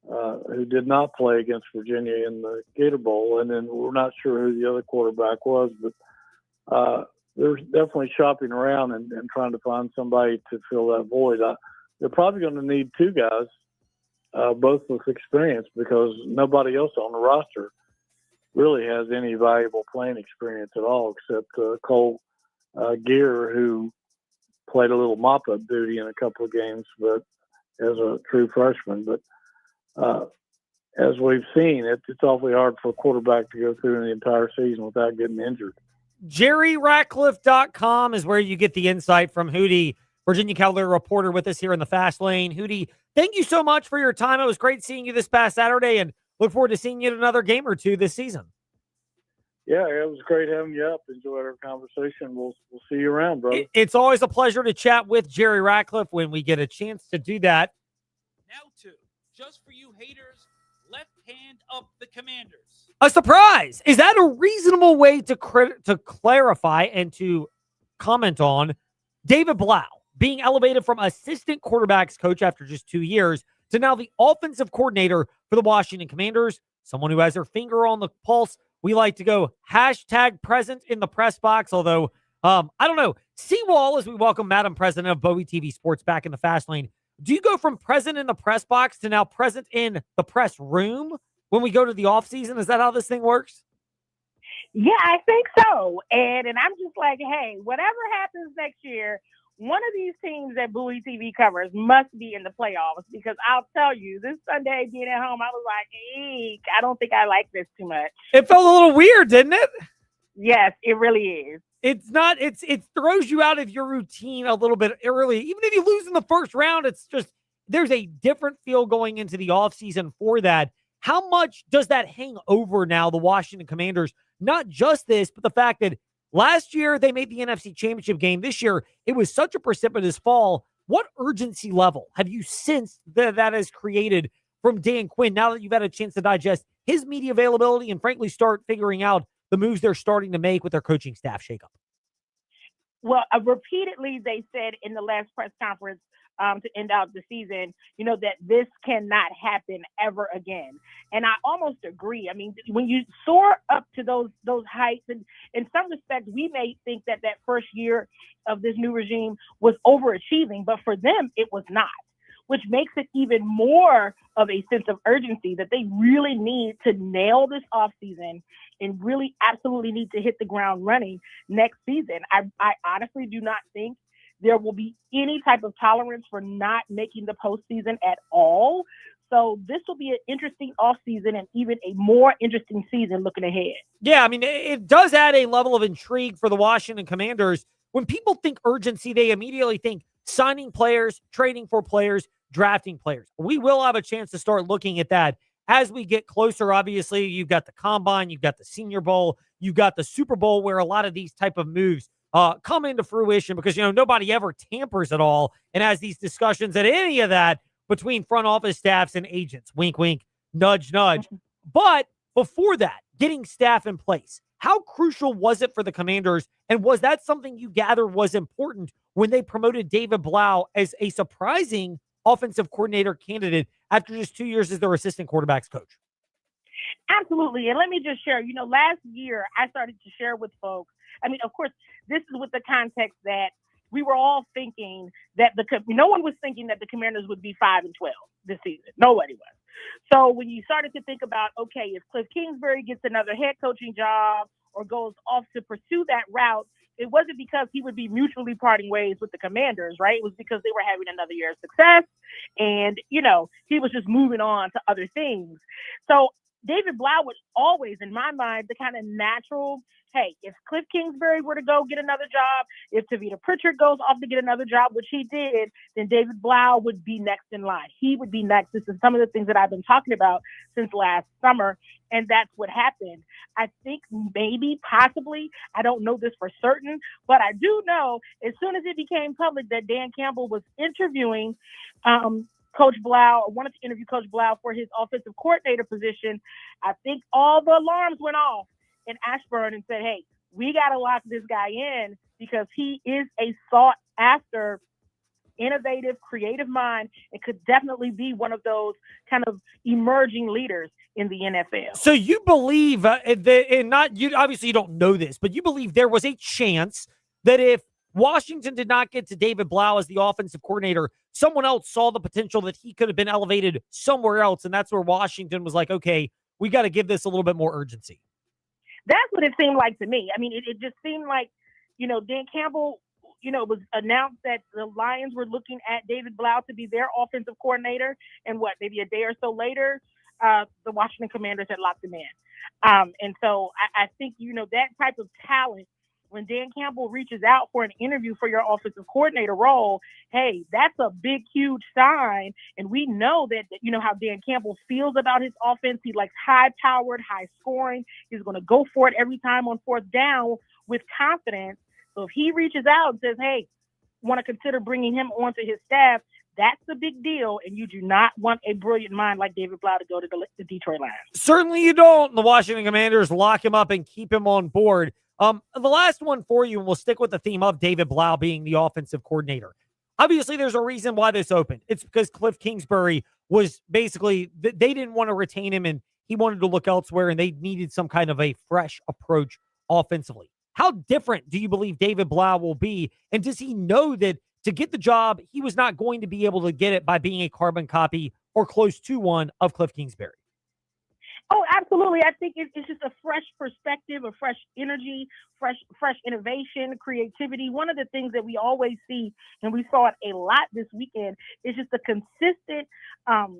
who did not play against Virginia in the Gator Bowl. And then we're not sure who the other quarterback was, but they're definitely shopping around and trying to find somebody to fill that void. They're probably going to need two guys, both with experience, because nobody else on the roster really has any valuable playing experience at all, except Cole Gear, who played a little mop-up duty in a couple of games, but as a true freshman. But as we've seen, it's awfully hard for a quarterback to go through the entire season without getting injured. JerryRatcliffe.com is where you get the insight from Hootie, Virginia Cavalier reporter with us here in the Fast Lane. Hootie, thank you so much for your time. It was great seeing you this past Saturday, and look forward to seeing you in another game or two this season. Yeah, it was great having you up. Enjoyed our conversation. We'll see you around, brother. It's always a pleasure to chat with Jerry Ratcliffe when we get a chance to do that. Now to, just for you haters, left hand up the Commanders. A surprise! Is that a reasonable way to clarify and to comment on David Blau being elevated from assistant quarterbacks coach after just 2 years to now the offensive coordinator for the Washington Commanders, someone who has their finger on the pulse? We like to go hashtag present in the press box, although, I don't know. Seawall, as we welcome Madam President of Bowie TV Sports back in the Fast Lane, do you go from present in the press box to now present in the press room when we go to the offseason? Is that how this thing works? Yeah, I think so. And I'm just like, hey, whatever happens next year, one of these teams that Bowie TV covers must be in the playoffs, because I'll tell you, this Sunday being at home, I was like, eek, I don't think I like this too much. It felt a little weird, didn't it? Yes, it really is. It throws you out of your routine a little bit early. Even if you lose in the first round, it's just, there's a different feel going into the offseason for that. How much does that hang over now the Washington Commanders? Not just this, but the fact that last year they made the NFC Championship game. This year, it was such a precipitous fall. What urgency level have you sensed that has created from Dan Quinn now that you've had a chance to digest his media availability and frankly start figuring out the moves they're starting to make with their coaching staff shakeup? Well, repeatedly they said in the last press conference to end out the season, that this cannot happen ever again. And I almost agree. I mean, when you soar up to those heights, and in some respects, we may think that first year of this new regime was overachieving, but for them, it was not. which makes it even more of a sense of urgency that they really need to nail this offseason and really absolutely need to hit the ground running next season. I honestly do not think there will be any type of tolerance for not making the postseason at all. So this will be an interesting offseason and even a more interesting season looking ahead. Yeah, I mean, it does add a level of intrigue for the Washington Commanders. When people think urgency, they immediately think signing players, trading for players, drafting players. We will have a chance to start looking at that as we get closer. Obviously, you've got the Combine, you've got the Senior Bowl, you've got the Super Bowl, where a lot of these type of moves come into fruition because, nobody ever tampers at all and has these discussions at any of that between front office staffs and agents. Wink, wink, nudge, nudge. But before that, getting staff in place, how crucial was it for the Commanders? And was that something you gather was important when they promoted David Blau as a surprising offensive coordinator candidate after just 2 years as their assistant quarterbacks coach? Absolutely. And let me just share, last year I started to share with folks. I mean, of course, this is with the context that we were all thinking that no one was thinking that the Commanders would be 5-12 this season. Nobody was. So when you started to think about, okay, if Cliff Kingsbury gets another head coaching job or goes off to pursue that route, it wasn't because he would be mutually parting ways with the Commanders, right? It was because they were having another year of success and, he was just moving on to other things. So David Blau was always, in my mind, the kind of natural, hey, if Cliff Kingsbury were to go get another job, if Tavita Pritchard goes off to get another job, which he did, then David Blau would be next in line. He would be next. This is some of the things that I've been talking about since last summer, and that's what happened. I think maybe, possibly, I don't know this for certain, but I do know as soon as it became public that Dan Campbell was interviewing Coach Blau, or wanted to interview Coach Blau for his offensive coordinator position, I think all the alarms went off in Ashburn and said, hey, we got to lock this guy in because he is a sought after, innovative, creative mind and could definitely be one of those kind of emerging leaders in the NFL. So you believe, and not you, obviously you don't know this, but you believe there was a chance that if Washington did not get to David Blau as the offensive coordinator, someone else saw the potential that he could have been elevated somewhere else, and that's where Washington was like, okay, we got to give this a little bit more urgency. That's what it seemed like to me. I mean, it just seemed like, Dan Campbell, it was announced that the Lions were looking at David Blau to be their offensive coordinator, and maybe a day or so later, the Washington Commanders had locked him in. And so I think, that type of talent, when Dan Campbell reaches out for an interview for your offensive coordinator role, hey, that's a big, huge sign. And we know that, how Dan Campbell feels about his offense. He likes high-powered, high-scoring. He's going to go for it every time on fourth down with confidence. So if he reaches out and says, hey, want to consider bringing him onto his staff, that's a big deal, and you do not want a brilliant mind like David Blau to go to the Detroit Lions. Certainly you don't. The Washington Commanders lock him up and keep him on board. The last one for you, and we'll stick with the theme of David Blau being the offensive coordinator. Obviously, there's a reason why this opened. It's because Cliff Kingsbury was basically, they didn't want to retain him, and he wanted to look elsewhere, and they needed some kind of a fresh approach offensively. How different do you believe David Blau will be? And does he know that to get the job, he was not going to be able to get it by being a carbon copy or close to one of Cliff Kingsbury? Oh, absolutely. I think it's just a fresh perspective, a fresh energy, fresh innovation, creativity. One of the things that we always see, and we saw it a lot this weekend, is just the consistent kind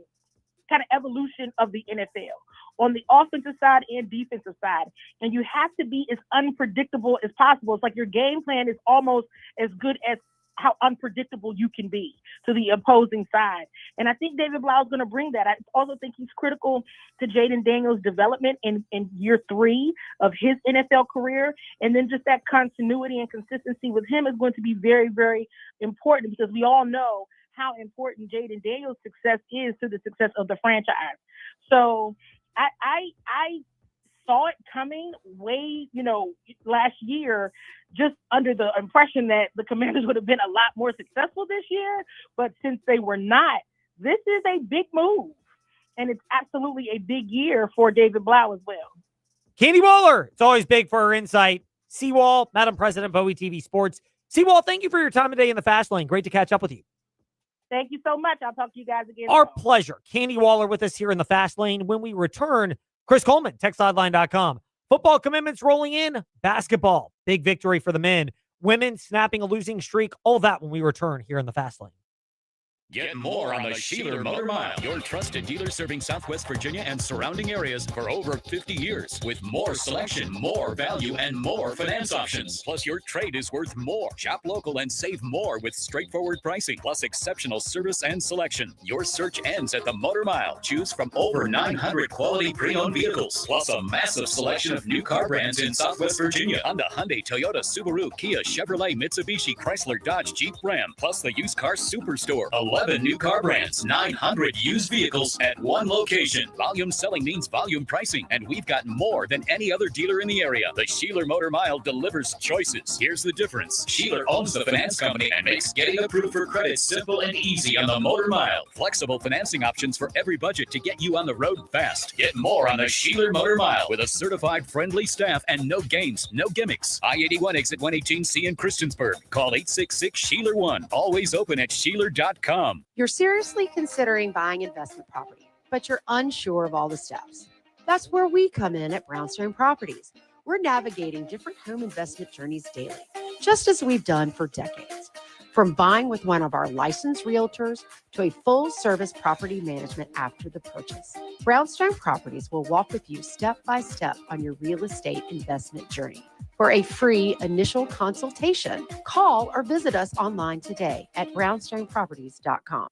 of evolution of the NFL on the offensive side and defensive side. And you have to be as unpredictable as possible. It's like your game plan is almost as good as how unpredictable you can be to the opposing side. And I think David Blau is going to bring that. I also think he's critical to Jaden Daniels' development in year 3 of his NFL career. And then just that continuity and consistency with him is going to be very, very important because we all know how important Jaden Daniels' success is to the success of the franchise. So I saw it coming way, last year, just under the impression that the Commanders would have been a lot more successful this year. But since they were not, this is a big move. And it's absolutely a big year for David Blau as well. Candy Waller, it's always big for her insight. Seawall, Madam President, Bowie TV Sports. Seawall, thank you for your time today in the Fast Lane. Great to catch up with you. Thank you so much. I'll talk to you guys again. Our soon. pleasure. Candy Waller with us here in the Fast Lane. When we return, Chris Coleman, TextSideline.com. Football commitments rolling in. Basketball, big victory for the men. Women snapping a losing streak. All that when we return here in the Fast Lane. Get more on the Sheeler Motor Mile, your trusted dealer serving Southwest Virginia and surrounding areas for over 50 years. With more selection, more value, and more finance options. Plus, your trade is worth more. Shop local and save more with straightforward pricing, plus exceptional service and selection. Your search ends at the Motor Mile. Choose from over 900 quality pre-owned vehicles, plus a massive selection of new car brands in Southwest Virginia. Honda, Hyundai, Toyota, Subaru, Kia, Chevrolet, Mitsubishi, Chrysler, Dodge, Jeep, Ram, plus the used car superstore. 11 new car brands, 900 used vehicles at one location. Volume selling means volume pricing, and we've got more than any other dealer in the area. The Sheeler Motor Mile delivers choices. Here's the difference. Sheeler owns the finance company and makes getting approved for credit simple and easy on the Motor Mile. Flexible financing options for every budget to get you on the road fast. Get more on the Sheeler Motor Mile with a certified friendly staff and no games, no gimmicks. I-81 exit 118C in Christiansburg. Call 866-SHEELER1. Always open at Sheeler.com. You're seriously considering buying investment property, but you're unsure of all the steps. That's where we come in at Brownstone Properties. We're navigating different home investment journeys daily, just as we've done for decades. From buying with one of our licensed realtors to a full-service property management after the purchase, Brownstone Properties will walk with you step by step on your real estate investment journey. For a free initial consultation, call or visit us online today at brownstoneproperties.com.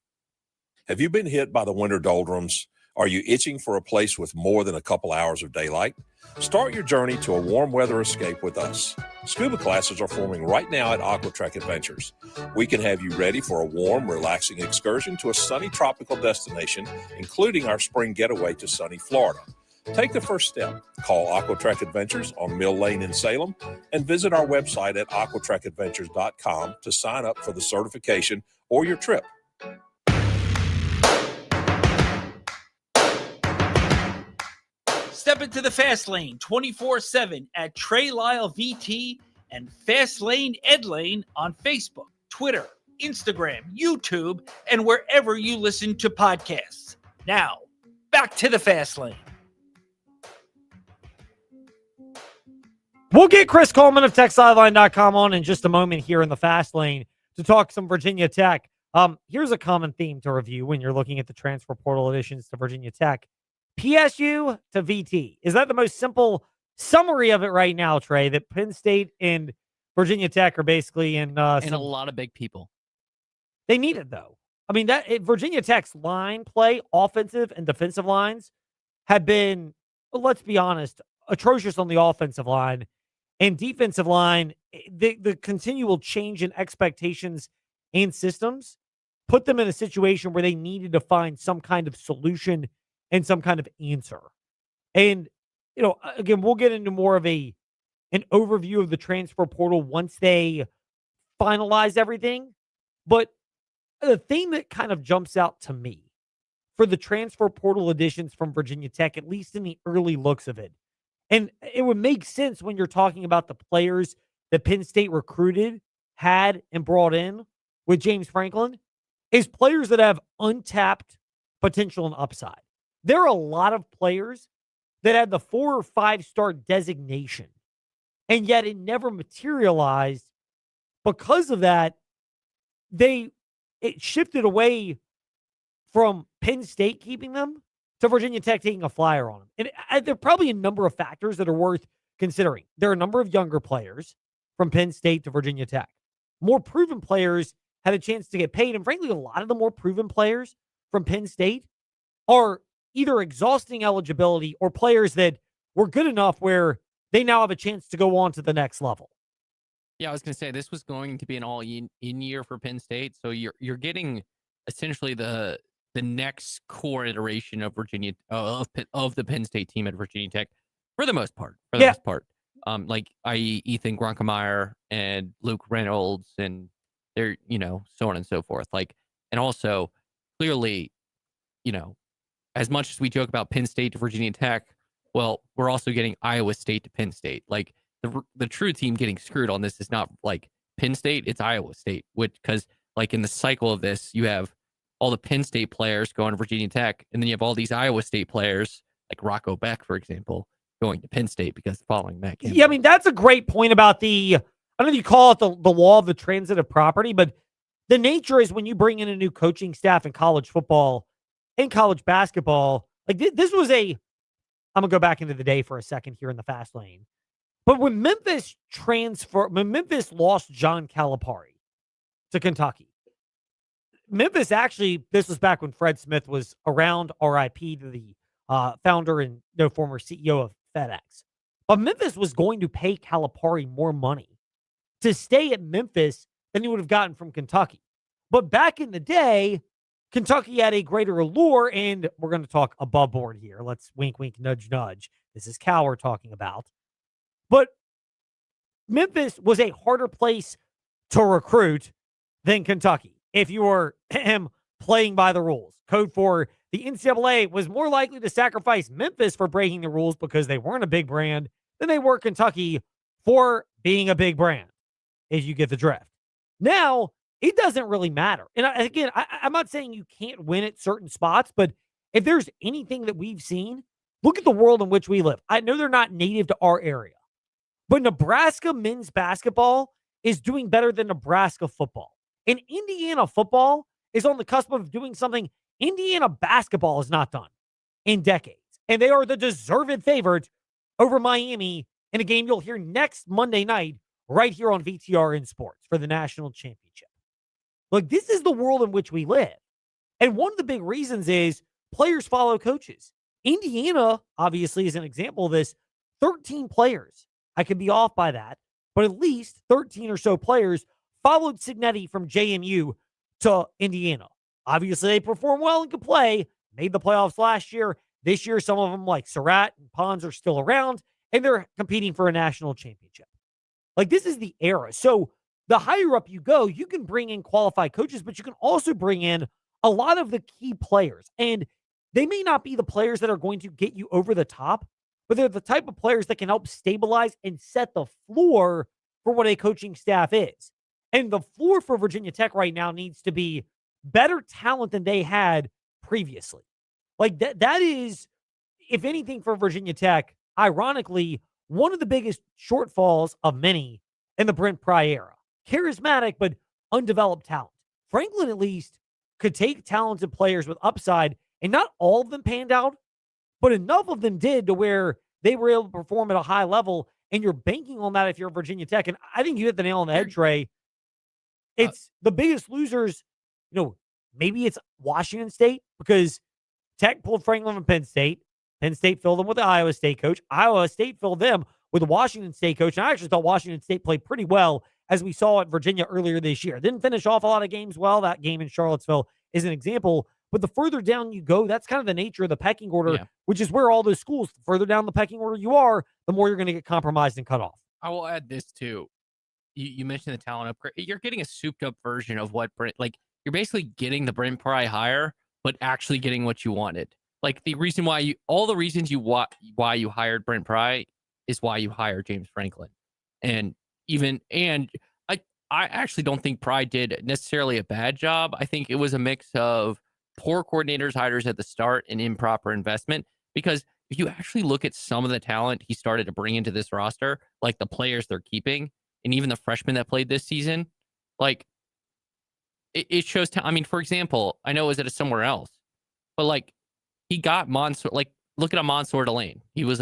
Have you been hit by the winter doldrums? Are you itching for a place with more than a couple hours of daylight? Start your journey to a warm weather escape with us. Scuba classes are forming right now at Aquatrek Adventures. We can have you ready for a warm, relaxing excursion to a sunny tropical destination, including our spring getaway to sunny Florida. Take the first step. Call Aquatrek Adventures on Mill Lane in Salem and visit our website at aquatrekadventures.com to sign up for the certification or your trip. Step into the Fast Lane 24/7 at Trey Lyle VT and Fast Lane Ed Lane on Facebook, Twitter, Instagram, YouTube, and wherever you listen to podcasts. Now, back to the Fast Lane. We'll get Chris Coleman of TextSideline.com on in just a moment here in the Fast Lane to talk some Virginia Tech. Here's a common theme to review when you're looking at the transfer portal additions to Virginia Tech. PSU to VT. Is that the most simple summary of it right now, Trey? That Penn State and Virginia Tech are basically in and a lot of big people. They need it, though. I mean, Virginia Tech's line play, offensive and defensive lines, have been, let's be honest, atrocious on the offensive line. And defensive line, the continual change in expectations and systems put them in a situation where they needed to find some kind of solution and some kind of answer. And, again, we'll get into more of an overview of the transfer portal once they finalize everything. But the thing that kind of jumps out to me for the transfer portal additions from Virginia Tech, at least in the early looks of it, and it would make sense when you're talking about the players that Penn State recruited, had, and brought in with James Franklin, is players that have untapped potential and upside. There are a lot of players that had the 4 or 5 star designation, and yet it never materialized. Because of that, it shifted away from Penn State keeping them to Virginia Tech taking a flyer on them. And there are probably a number of factors that are worth considering. There are a number of younger players from Penn State to Virginia Tech. More proven players had a chance to get paid, and frankly, a lot of the more proven players from Penn State are either exhausting eligibility or players that were good enough where they now have a chance to go on to the next level. Yeah, I was going to say this was going to be an all-in year for Penn State, so you're getting essentially the next core iteration of Virginia of the Penn State team at Virginia Tech for the most part. Most part, like i.e. Ethan Grunkemeyer and Luke Reynolds, and they're so on and so forth. And also clearly, as much as we joke about Penn State to Virginia Tech, well, we're also getting Iowa State to Penn State. The true team getting screwed on this is not Penn State, it's Iowa State, because in the cycle of this, you have all the Penn State players going to Virginia Tech, and then you have all these Iowa State players, like Rocco Beck, for example, going to Penn State because following Matt Campbell. Yeah, I mean, that's a great point about I don't know if you call it the law of the transitive property, but the nature is when you bring in a new coaching staff in college football and college basketball, like this was I'm going to go back into the day for a second here in the fast lane. But when Memphis lost John Calipari to Kentucky, Memphis actually, this was back when Fred Smith was around, RIP to the founder and former CEO of FedEx. But Memphis was going to pay Calipari more money to stay at Memphis than he would have gotten from Kentucky. But back in the day, Kentucky had a greater allure, and we're going to talk above board here. Let's wink, wink, nudge, nudge. This is Cal we're talking about. But Memphis was a harder place to recruit than Kentucky if you were playing by the rules. Code for the NCAA was more likely to sacrifice Memphis for breaking the rules because they weren't a big brand than they were Kentucky for being a big brand, if you get the drift. Now, it doesn't really matter. And again, I'm not saying you can't win at certain spots, but if there's anything that we've seen, look at the world in which we live. I know they're not native to our area, but Nebraska men's basketball is doing better than Nebraska football. And Indiana football is on the cusp of doing something Indiana basketball has not done in decades. And they are the deserved favorite over Miami in a game you'll hear next Monday night right here on VTR in Sports for the national championship. Look, this is the world in which we live. And one of the big reasons is players follow coaches. Indiana, obviously, is an example of this. 13 players. I could be off by that, but at least 13 or so players followed Cignetti from JMU to Indiana. Obviously, they perform well and could play. Made the playoffs last year. This year, some of them like Surratt and Pons are still around, and they're competing for a national championship. Like, this is the era. So the higher up you go, you can bring in qualified coaches, but you can also bring in a lot of the key players. And they may not be the players that are going to get you over the top, but they're the type of players that can help stabilize and set the floor for what a coaching staff is. And the floor for Virginia Tech right now needs to be better talent than they had previously. Like that is, if anything, for Virginia Tech, ironically, one of the biggest shortfalls of many in the Brent Pry era. Charismatic, but undeveloped talent. Franklin, at least, could take talented players with upside, and not all of them panned out, but enough of them did to where they were able to perform at a high level, and you're banking on that if you're Virginia Tech. And I think you hit the nail on the head, Trey. It's the biggest losers, maybe it's Washington State, because Tech pulled Franklin from Penn State. Penn State filled them with the Iowa State coach. Iowa State filled them with the Washington State coach. And I actually thought Washington State played pretty well, as we saw at Virginia earlier this year. Didn't finish off a lot of games well. That game in Charlottesville is an example. But the further down you go, that's kind of the nature of the pecking order, which is where all those schools, the further down the pecking order you are, the more you're going to get compromised and cut off. I will add this too. You mentioned the talent upgrade. You're getting a souped up version of what you're basically getting the Brent Pry hire, but actually getting what you wanted. Like the reason why all the reasons why you hired Brent Pry is why you hired James Franklin. And I actually don't think Pry did necessarily a bad job. I think it was a mix of poor coordinators, hires at the start, and improper investment. Because if you actually look at some of the talent he started to bring into this roster, like the players they're keeping, and even the freshmen that played this season, like it shows. I mean, for example, I know it was at somewhere else, but like he got Monsoor. Like, look at a Monsoor Delane. He was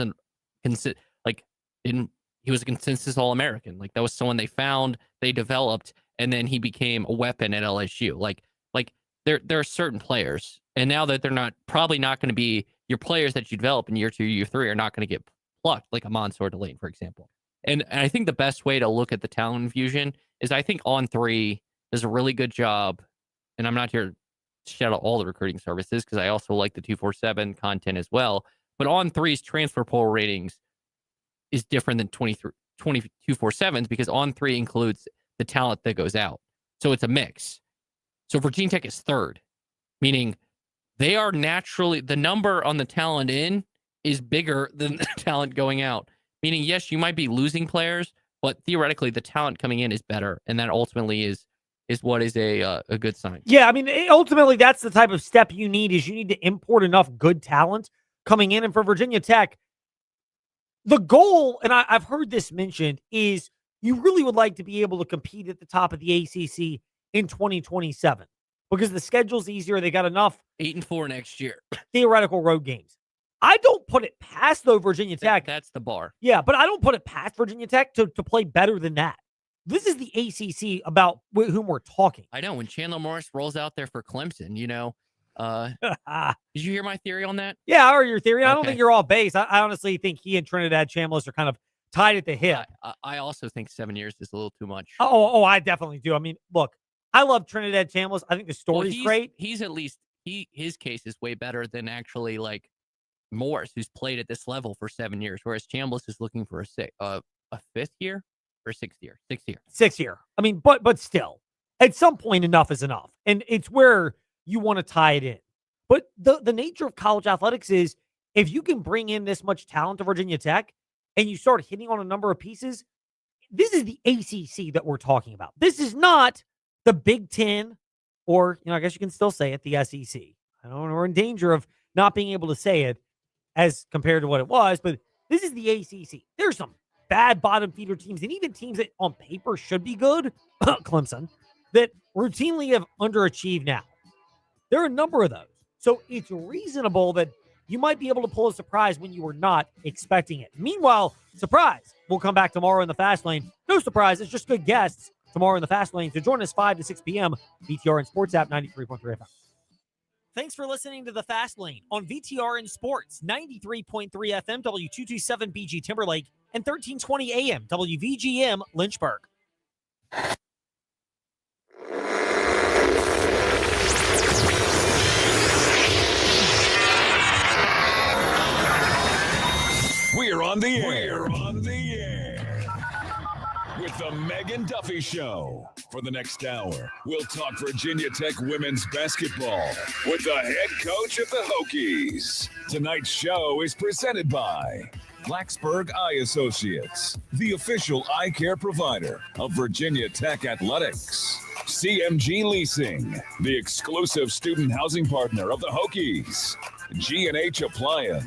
he was a consensus All-American. Like, that was someone they found, they developed, and then he became a weapon at LSU. Like there are certain players, and now that they're probably not going to be your players that you develop in year 2, year 3 are not going to get plucked, like a Monsoor Delane, for example. And I think the best way to look at the talent infusion is I think On3 does a really good job, and I'm not here to shout out all the recruiting services because I also like the 247 content as well, but On3's transfer portal ratings is different than 247's because On3 includes the talent that goes out. So it's a mix. So Virginia Tech is third, meaning they are naturally, the number on the talent in is bigger than the talent going out. Meaning, yes, you might be losing players, but theoretically the talent coming in is better. And that ultimately is is what is a good sign. Yeah, I mean, ultimately, that's the type of step you need. Is you need to import enough good talent coming in, and for Virginia Tech, the goal, and I've heard this mentioned, is you really would like to be able to compete at the top of the ACC in 2027 because the schedule's easier. They got enough 8-4 next year. Theoretical road games. I don't put it past, though, Virginia Tech. That's the bar. Yeah, but I don't put it past Virginia Tech to play better than that. This is the ACC about whom we're talking. I know. When Chandler Morris rolls out there for Clemson, did you hear my theory on that? Yeah, or your theory. I don't Okay. think you're all base. I honestly think he and Trinidad Chambliss are kind of tied at the hip. I also think 7 years is a little too much. Oh, I definitely do. I mean, look, I love Trinidad Chambliss. I think the story's great. He's at least his case is way better than actually like Morris, who's played at this level for 7 years, whereas Chambliss is looking for a fifth year or sixth year. 6 year. I mean, but still, at some point, enough is enough, and it's where you want to tie it in. But the nature of college athletics is if you can bring in this much talent to Virginia Tech and you start hitting on a number of pieces, this is the ACC that we're talking about. This is not the Big Ten, or, I guess you can still say it, the SEC. I don't know, we're in danger of not being able to say it as compared to what it was, but this is the ACC. There's some bad bottom feeder teams, and even teams that on paper should be good, Clemson, that routinely have underachieved now. There are a number of those. So it's reasonable that you might be able to pull a surprise when you were not expecting it. Meanwhile, surprise, we'll come back tomorrow in the Fast Lane. No surprise, it's just good guests tomorrow in the Fast Lane. So join us 5 to 6 p.m. VTR and Sports App 93.3 FM. Thanks for listening to the Fast Lane on VTR and Sports 93.3 FM W227 BG Timberlake and 1320 AM WVGM Lynchburg. We're on the air. With the Megan Duffy Show. For the next hour, we'll talk Virginia Tech women's basketball with the head coach of the Hokies. Tonight's show is presented by Blacksburg Eye Associates, the official eye care provider of Virginia Tech Athletics. CMG Leasing, the exclusive student housing partner of the Hokies. G&H Appliance.